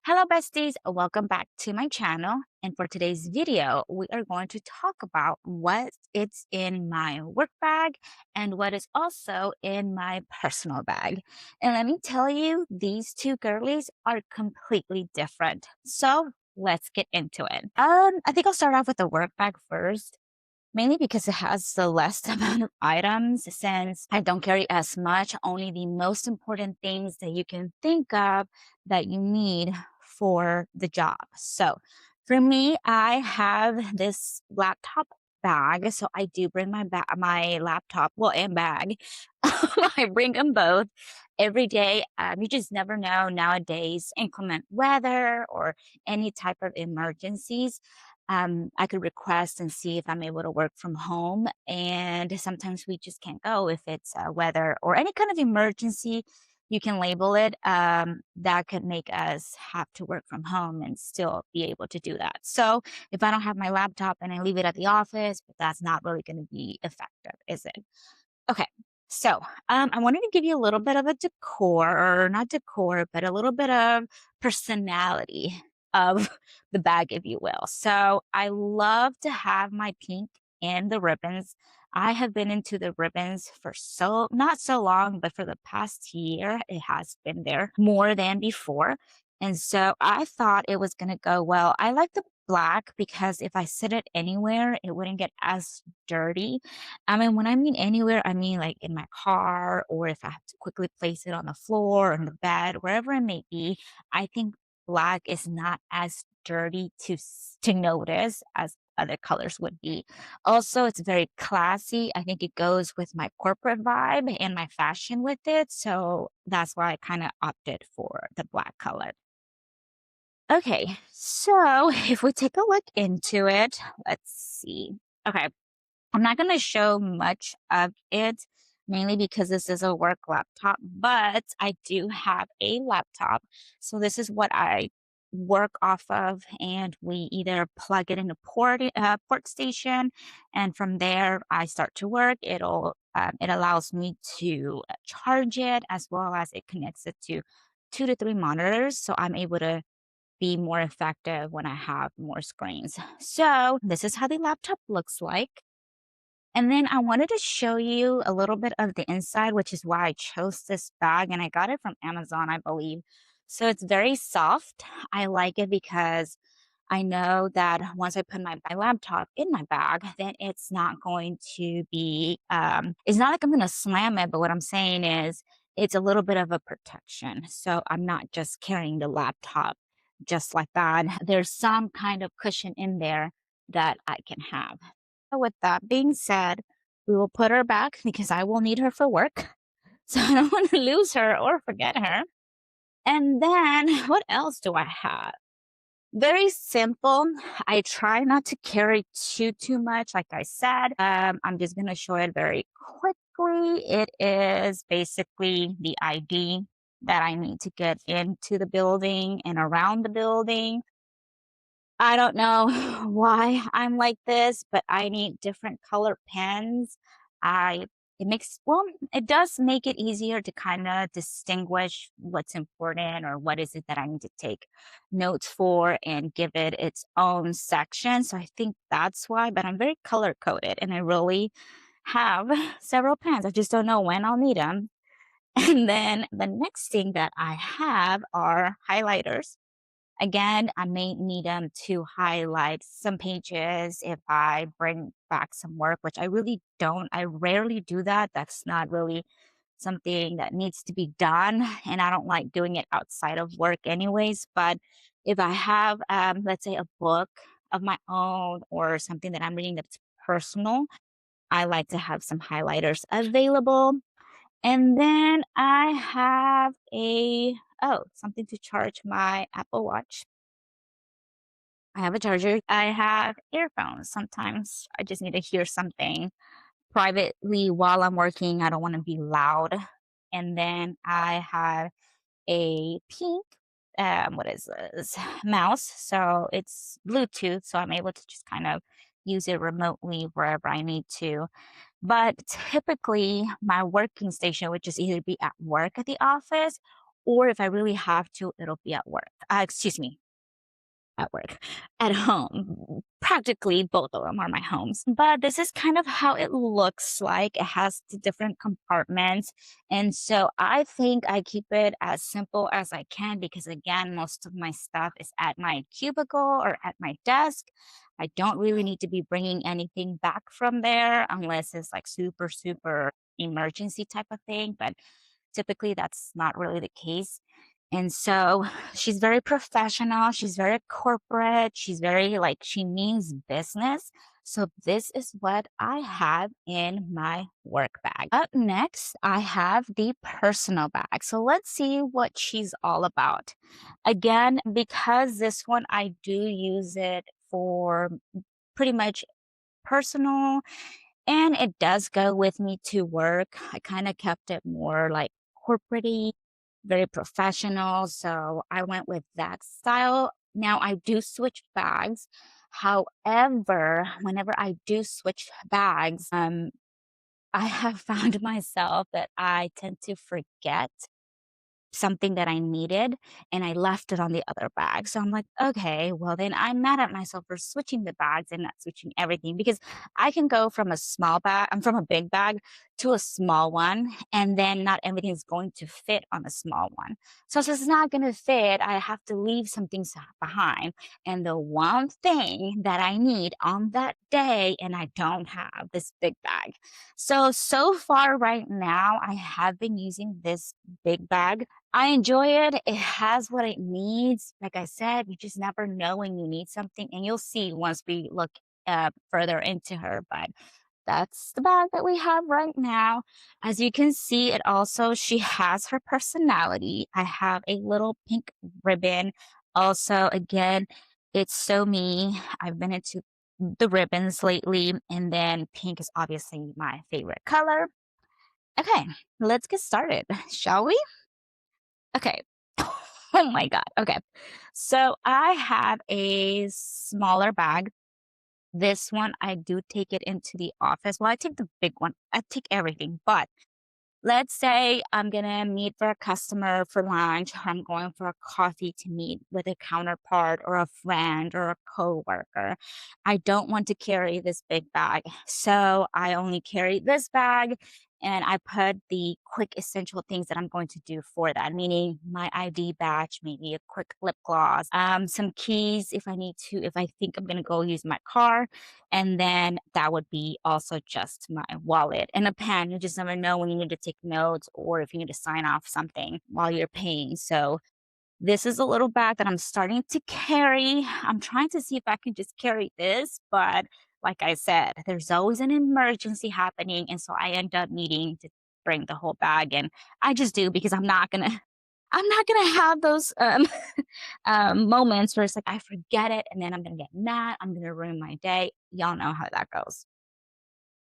Hello besties, welcome back to my channel. And for today's video, we are going to talk about what it's in my work bag and what is also in my personal bag. And let me tell you, these two girlies are completely different. So let's get into it. I think I'll start off with the work bag first. Mainly because it has the less amount of items since I don't carry as much, only the most important things that you can think of that you need for the job. So for me, I have this laptop bag. So I do bring my laptop, well, and bag. I bring them both every day. You just never know nowadays, inclement weather or any type of emergencies. I could request and see if I'm able to work from home. And sometimes we just can't go if it's weather or any kind of emergency. You can label it that could make us have to work from home and still be able to do that. So if I don't have my laptop and I leave it at the office, that's not really going to be effective, is it? Okay. So, I wanted to give you a little bit of a decor, or not decor, but a little bit of personality of the bag, if you will. So, I love to have my pink and the ribbons. I have been into the ribbons for not so long, but for the past year, it has been there more than before. And so I thought it was going to go well. I like the black because if I sit it anywhere, it wouldn't get as dirty. I mean, when I mean anywhere, I mean like in my car or if I have to quickly place it on the floor or in the bed, wherever it may be. I think black is not as dirty to notice as other colors would be. Also, it's very classy. I think it goes with my corporate vibe and my fashion with it. So that's why I kind of opted for the black color. Okay, so if we take a look into it, let's see. Okay, I'm not going to show much of it, mainly because this is a work laptop, but I do have a laptop. So this is what I work off of, and we either plug it in a port station, and from there I start to work. It allows me to charge it as well as it connects it to 2 to 3 monitors, so I'm able to be more effective when I have more screens. So this is how the laptop looks like. And then I wanted to show you a little bit of the inside, which is why I chose this bag and I got it from Amazon, I believe. So it's very soft. I like it because I know that once I put my laptop in my bag, then it's not going to be, it's not like I'm going to slam it, but what I'm saying is it's a little bit of a protection. So I'm not just carrying the laptop just like that. There's some kind of cushion in there that I can have. With that being said, we will put her back because I will need her for work. So I don't want to lose her or forget her. And then what else do I have? Very simple. I try not to carry too much. Like I said, I'm just going to show it very quickly. It is basically the ID that I need to get into the building and around the building. I don't know why I'm like this, but I need different color pens. I it does make it easier to kind of distinguish what's important or what is it that I need to take notes for and give it its own section. So I think that's why, but I'm very color coded and I really have several pens. I just don't know when I'll need them. And then the next thing that I have are highlighters. Again, I may need them to highlight some pages if I bring back some work, which I really don't. I rarely do that. That's not really something that needs to be done. And I don't like doing it outside of work, anyways. But if I have, let's say, a book of my own or something that I'm reading that's personal, I like to have some highlighters available. And then I have something to charge my Apple Watch. I have a charger. I have earphones. Sometimes I just need to hear something privately while I'm working. I don't want to be loud. And then I have a pink, what is this, mouse. So it's Bluetooth. So I'm able to just kind of use it remotely wherever I need to. But typically, my working station would just either be at work at the office or if I really have to, it'll be at work. Excuse me, at work, at home. Practically both of them are my homes. But this is kind of how it looks like. It has the different compartments. And so I think I keep it as simple as I can because, again, most of my stuff is at my cubicle or at my desk. I don't really need to be bringing anything back from there unless it's like super, super emergency type of thing. But typically, that's not really the case. And so she's very professional. She's very corporate. She's very like, she means business. So this is what I have in my work bag. Up next, I have the personal bag. So let's see what she's all about. Again, because this one, I do use it for pretty much personal and it does go with me to work. I kind of kept it more like corporate very professional. So I went with that style. Now I do switch bags. However, whenever I do switch bags, I have found myself that I tend to forget something that I needed and I left it on the other bag. So I'm like, okay, well, then I'm mad at myself for switching the bags and not switching everything because I can go from a small bag, I'm from a big bag to a small one, and then not everything's going to fit on a small one. So if it's not going to fit, I have to leave some things behind. And the one thing that I need on that day, and I don't have this big bag. So far right now, I have been using this big bag. I enjoy it. It has what it needs. Like I said, you just never know when you need something, and you'll see once we look further into her. But that's the bag that we have right now. As you can see, it also she has her personality. I have a little pink ribbon. Also, again, it's so me. I've been into the ribbons lately, and then pink is obviously my favorite color. Okay, let's get started, shall we? Okay. Oh my God. Okay. So I have a smaller bag. This one, I do take it into the office. Well, I take the big one. I take everything, but let's say I'm gonna meet for a customer for lunch, or I'm going for a coffee to meet with a counterpart or a friend or a coworker. I don't want to carry this big bag. So I only carry this bag and I put the quick essential things that I'm going to do for that, meaning my ID badge, maybe a quick lip gloss, some keys if I need to, if I think I'm gonna go use my car, and then that would be also just my wallet and a pen. You just never know when you need to take notes or if you need to sign off something while you're paying. So this is a little bag that I'm starting to carry. I'm trying to see if I can just carry this, but like I said, there's always an emergency happening. And so I end up needing to bring the whole bag. And I just do because I'm not gonna have those moments where it's like I forget it and then I'm gonna get mad. I'm gonna ruin my day. Y'all know how that goes.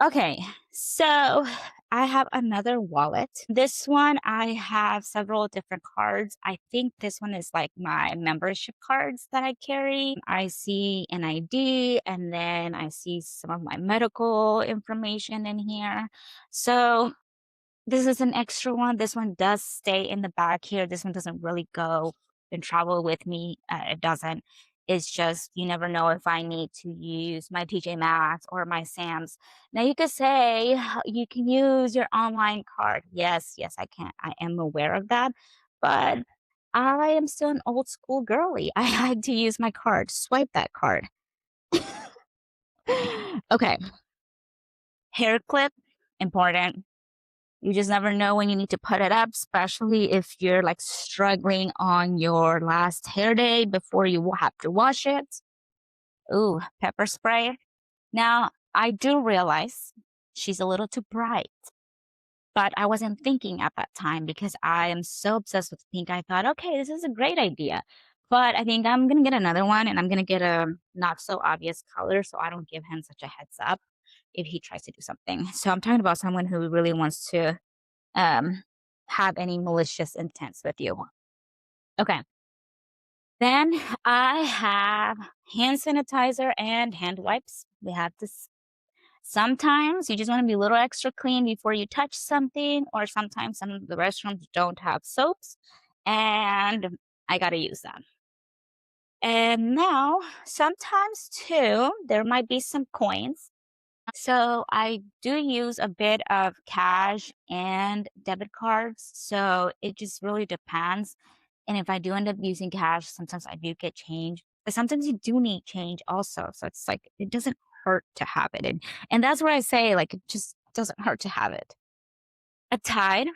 Okay, so I have another wallet. This one, I have several different cards. I think this one is like my membership cards that I carry. I see an ID and then I see some of my medical information in here. So this is an extra one. This one does stay in the back here. This one doesn't really go and travel with me. It doesn't. It's just you never know if I need to use my TJ Maxx or my Sam's. Now you could say you can use your online card. Yes, yes, I can. I am aware of that, but I am still an old school girly. I like to use my card. Swipe that card. Okay, hair clip, important. You just never know when you need to put it up, especially if you're like struggling on your last hair day before you have to wash it. Ooh, pepper spray. Now, I do realize she's a little too bright, but I wasn't thinking at that time because I am so obsessed with pink. I thought, okay, this is a great idea. But I think I'm going to get another one and I'm going to get a not so obvious color so I don't give him such a heads up if he tries to do something. So I'm talking about someone who really wants to um, have any malicious intents with you. Okay. Then I have hand sanitizer and hand wipes. We have this. Sometimes you just want to be a little extra clean before you touch something, or sometimes some of the restaurants don't have soaps. and I gotta use them. And now, sometimes too, there might be some coins. So I do use a bit of cash and debit cards. So it just really depends. And if I do end up using cash, sometimes I do get change. But sometimes you do need change also. So it's like it doesn't hurt to have it. And that's where I say like it just doesn't hurt to have it. A tide,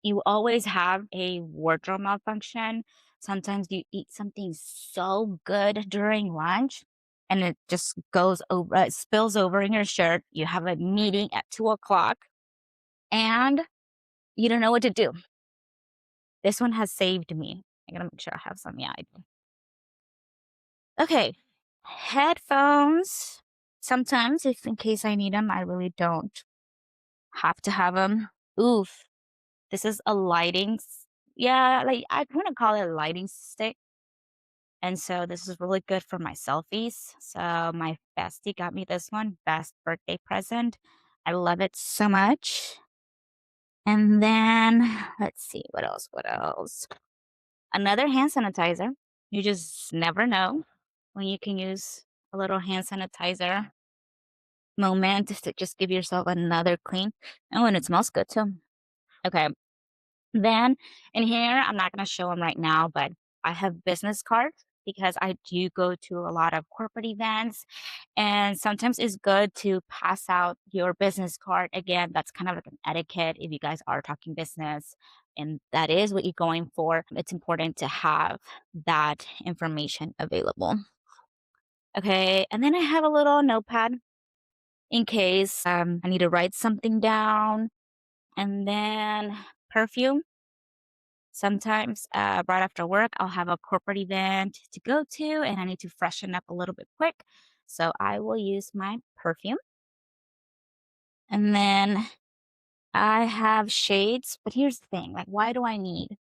you always have a wardrobe malfunction. Sometimes you eat something so good during lunch and it just goes over, it spills over in your shirt. You have a meeting at 2 o'clock and you don't know what to do. This one has saved me. I gotta make sure I have some. Yeah, I do. Okay. Headphones. Sometimes, if in case I need them, I really don't have to have them. Oof. This is a yeah, like I want to call it a lighting stick. And so this is really good for my selfies. So my bestie got me this one, best birthday present. I love it so much. And then let's see, what else? What else? Another hand sanitizer. You just never know when you can use a little hand sanitizer moment to just give yourself another clean. Oh, and it smells good too. Okay. Then in here, I'm not going to show them right now, but I have business cards because I do go to a lot of corporate events. And sometimes it's good to pass out your business card. Again, that's kind of like an etiquette if you guys are talking business and that is what you're going for. It's important to have that information available. Okay. And then I have a little notepad in case I need to write something down. And then perfume. Sometimes, right after work, I'll have a corporate event to go to, and I need to freshen up a little bit quick. So I will use my perfume. And then I have shades. But here's the thing, like, why do I need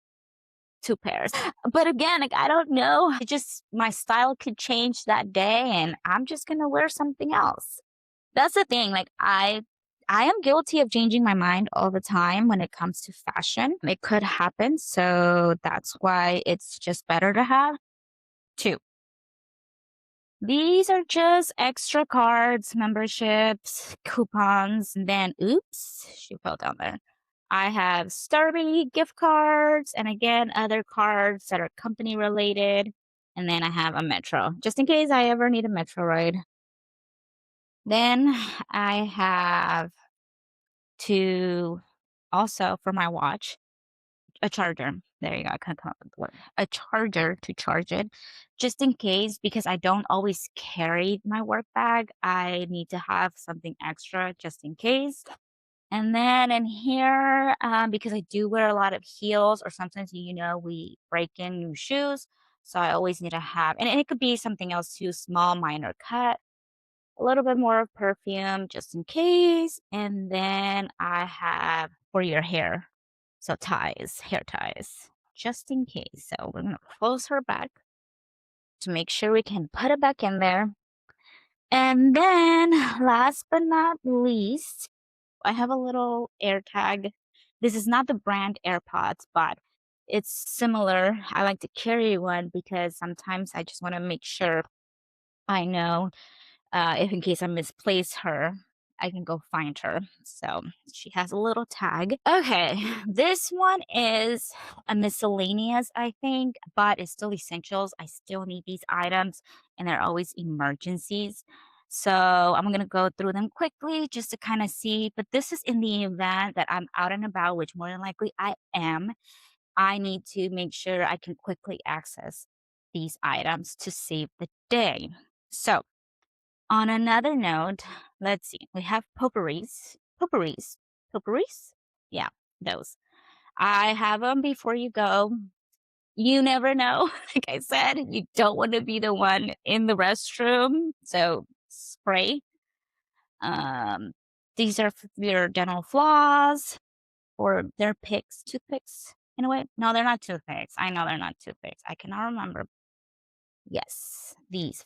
two pairs? But again, like, I don't know. It just, my style could change that day, and I'm just going to wear something else. That's the thing. Like, I am guilty of changing my mind all the time when it comes to fashion. It could happen. So that's why it's just better to have two. These are just extra cards, memberships, coupons. And then, oops, she fell down there. I have Starby gift cards and again, other cards that are company related. And then I have a Metro, just in case I ever need a Metro ride. Then I have to also for my watch, a charger. There you go. I couldn't come up with the word. A charger to charge it, just in case, because I don't always carry my work bag. I need to have something extra just in case. And then in here, because I do wear a lot of heels, or sometimes, we break in new shoes. So I always need to have, and it could be something else too, small, minor cut, a little bit more of perfume just in case. And then I have for your hair. So ties, hair ties, just in case. So we're gonna close her back to make sure we can put it back in there. And then last but not least, I have a little air tag. This is not the brand AirPods, but it's similar. I like to carry one because sometimes I just want to make sure I know if in case I misplace her, I can go find her. So she has a little tag. Okay, this one is a miscellaneous, I think, but it's still essentials. I still need these items, and they're always emergencies. So I'm going to go through them quickly just to kind of see. But this is in the event that I'm out and about, which more than likely I am. I need to make sure I can quickly access these items to save the day. So, on another note, let's see. We have potpourris. Potpourris. Potpourris? Yeah, those. I have them before you go. You never know. Like I said, you don't want to be the one in the restroom. So spray. Um, these are your dental floss or they're picks, toothpicks in a way. No, they're not toothpicks. I know they're not toothpicks. I cannot remember. Yes, these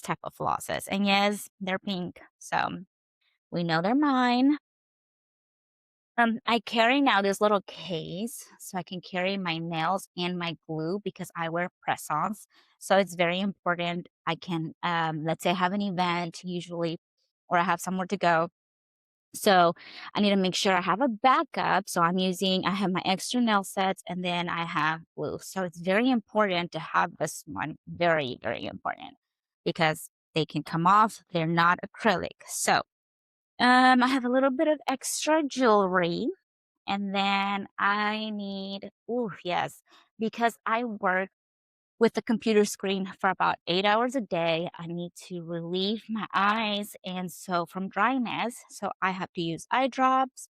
type of flosses. And yes, they're pink. So we know they're mine. I carry now this little case so I can carry my nails and my glue because I wear press-ons. So it's very important. I can, let's say I have an event usually, or I have somewhere to go. So I need to make sure I have a backup. So I have my extra nail sets and then I have glue. So it's very important to have this one. Very, very important because they can come off. They're not acrylic. So I have a little bit of extra jewelry and then I need, oh, yes, because I work with the computer screen for about 8 hours a day. I need to relieve my eyes. And so from dryness, so I have to use eye drops.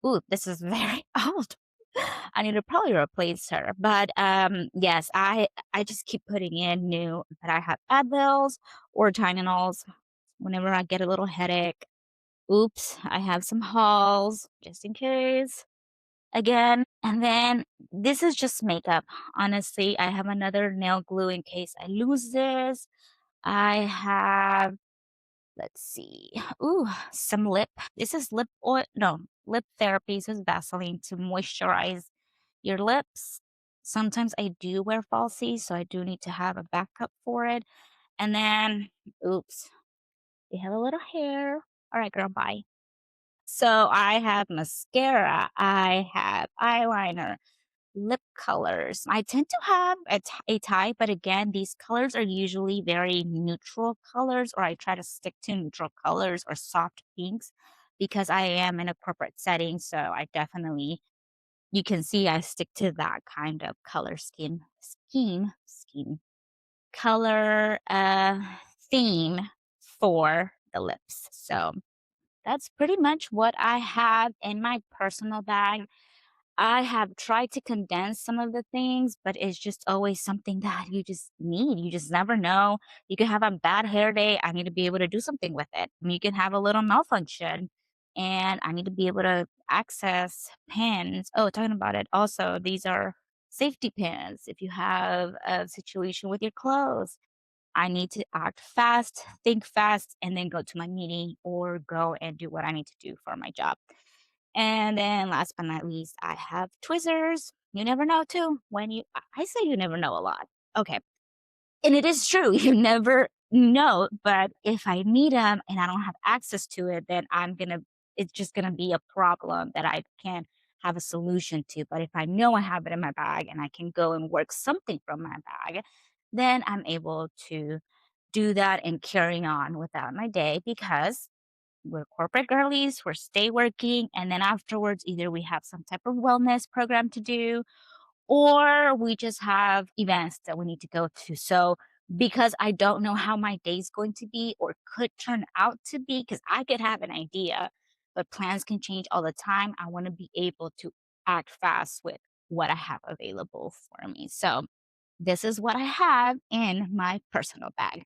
Ooh, this is very old. I need to probably replace her. But yes, I just keep putting in new, but I have Advils or Tylenols whenever I get a little headache. Oops, I have some Halls just in case again. And then this is just makeup. Honestly, I have another nail glue in case I lose this. I have, let's see, ooh, some lip. This is lip oil, no, lip therapy. This is Vaseline to moisturize your lips. Sometimes I do wear falsies, so I do need to have a backup for it. And then, oops, they have a little hair. All right, girl, bye. So I have mascara, I have eyeliner, lip colors. I tend to have a type, but again, these colors are usually very neutral colors, or I try to stick to neutral colors or soft pinks because I am in a corporate setting. So I definitely, you can see I stick to that kind of color scheme, color theme for the lips. So that's pretty much what I have in my personal bag. I have tried to condense some of the things, but it's just always something that you just need. You just never know. You could have a bad hair day. I need to be able to do something with it. You can have a little malfunction and I need to be able to access pins. Oh, talking about it. Also, these are safety pins. If you have a situation with your clothes, I need to act fast, think fast, and then go to my meeting or go and do what I need to do for my job. And then last but not least, I have tweezers. You never know too. I say you never know a lot. Okay. And it is true. You never know. But if I need them and I don't have access to it, then it's just going to be a problem that I can't have a solution to. But if I know I have it in my bag and I can go and work something from my bag, then I'm able to do that and carry on without my day because we're corporate girlies, we're stay working, and then afterwards, either we have some type of wellness program to do, or we just have events that we need to go to. So, because I don't know how my day's going to be or could turn out to be, because I could have an idea, but plans can change all the time. I want to be able to act fast with what I have available for me. So, this is what I have in my personal bag.